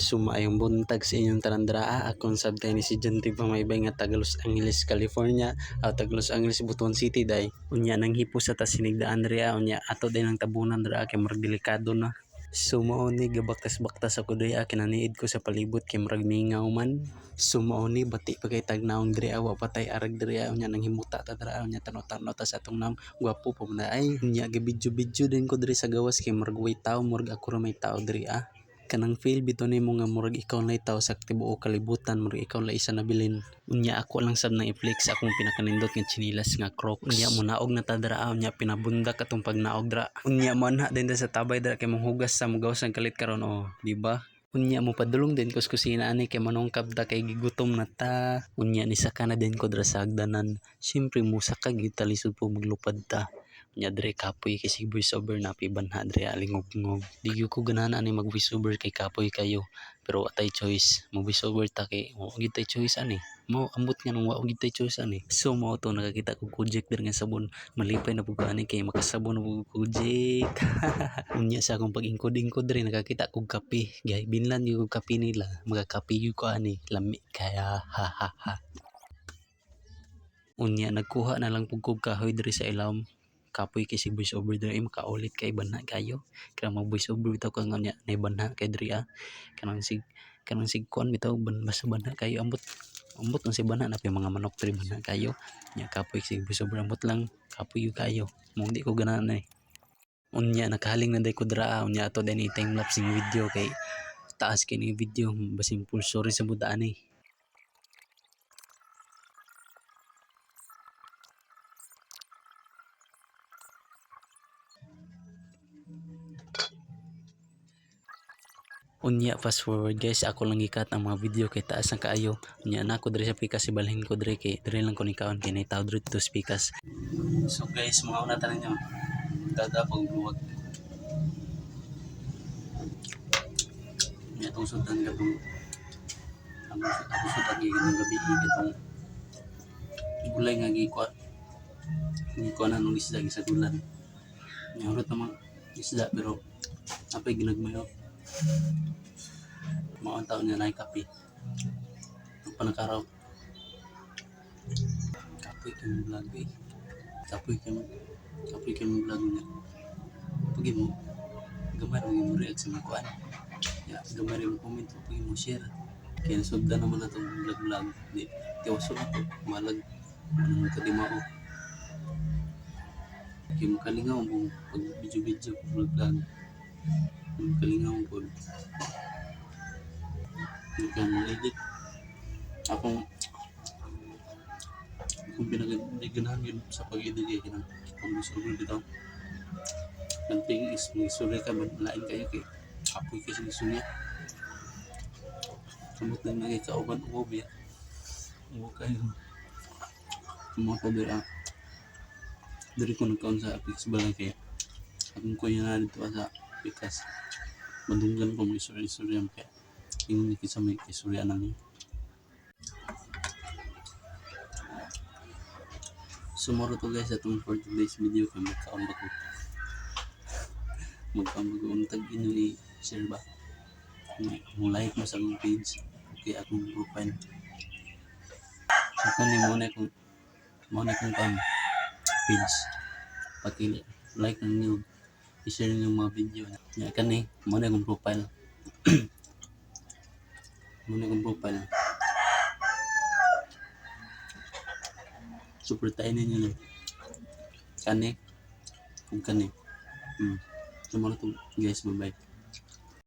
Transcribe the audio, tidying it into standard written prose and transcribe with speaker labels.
Speaker 1: Sumayong buntag sa inyong talandraa. Akong sabtay ni si Janty Pamaybay nga taga Los Angeles, California. Taga Los Angeles, Butuan City day. Unya nang hipo sa tasinigdaan ria. Unya ato din ang tabunan dira kay murag delikado na. Sumaoni gabaktas-baktas ako diri kinaniid ko sa palibot kay murag mingaw man. Sumaoni bati pa kay tagnaong diri wa patay arag diri unya nang himuta ta dira unya tanaw-tanaw ta sa atong nam gwapo pa man ay unya gabidyo-bidyo din ko diri sa gawas kay murag way tao murag ako ra may tao diri kanang feel bito nimo nga murag ikaw lay tao sa tibuok kalibutan murag ikaw lay isa nabilin unya ako lang sab nang i-flex akong pinakanindot nga chinilas nga Crocs unya mo naog na ta dira unya pinabundak atong pagnaog dira unya manha din sa tabay dira kay monghugas sa mugawas ang kalit karon di ba unya mo padulong din kus kusina ani kay manungkab ta kay gigutom na ta unya ni saka na din ko dira sa hagdanan syempre musa ka gitalisod po maglupad ta nya dire kapoy kasi voice over na pibanha dire alingog-ngog di gyud ko ganahan ani mag voice over kay kapoy kayo pero atay choice mag voice over ta kay mo gid tay choice ani mo ambot nga nung wa gid tay choice ani so mo to nakakita ko project dire nga sabon malipay na pud ani kay makasabon na pud project unya sa akong pag-ingkod-ingkod dire nakakita kog kape gay binlan yung kape nila magakape gyud ko ani lami kaya ha ha ha unya nagkuha na lang pud kog kahoy dire sa ilawom kapoy kay si voice over diri makaulit kay banha kayo kaya mag voice over bitaw ka nga nay banha kay diri kanang sig kuan bitaw basta banha kayo ambot ang si banha na pay mga manok diri banha kayo nya kapoy si voice over ambot lang kapoy kayo mo di ko ganahan unya nakahaling na day ko dira unya ato din i-time lapse ng video kay taas kini video basin full sorry sa budaan unya fast forward guys ako lang gikat ang mga video kay taas ang kaayo unya na ako diri sa pikas ibalhin ko diri kay diri lang ko ni kaon kay naitaw diri to pikas so guys mga una tanan nyo dada pag buwag unya tong sudan gatong ang sudan ng gabi itong gulay nga gikuan nung isda sa dulan unya urot namang isda pero apay ginagmayo mga taon niya na kape ang panakaraw kapoy kayo mo vlog kapoy kayo mo vlog niya pagi mo gamay mo react sa mga kuan gamay mo comment pagi mo share kaya nasugdan naman na itong vlog di tiwaso na ito malag anong kadimao kaya mo kalingaw mo pag video vlog kalingaw mo po kaya mo edit akong pinaganahan yun sa pag-edit kaya kinang kung gusto ko dito nagping is may istorya ka lain kayo kay apoy kasi istorya kamot na nagay kauban uwob ya uwob kayo mga kadira dari ko nagkaon sa Apex Balay kaya akong kuya na dito sa Pikas madunggan ko mga istorya kaya yung nakita may istorya na niya sumuro to guys atong for today's video kay magkaon bago untag inyo i-share ba kung like mo sa akong page okay akong profile so kani mo na kung page pati like lang nyo i-share nyo mga video niya kani mo na akong profile supportahin ninyo lang kani kung kani sumara to guys bye bye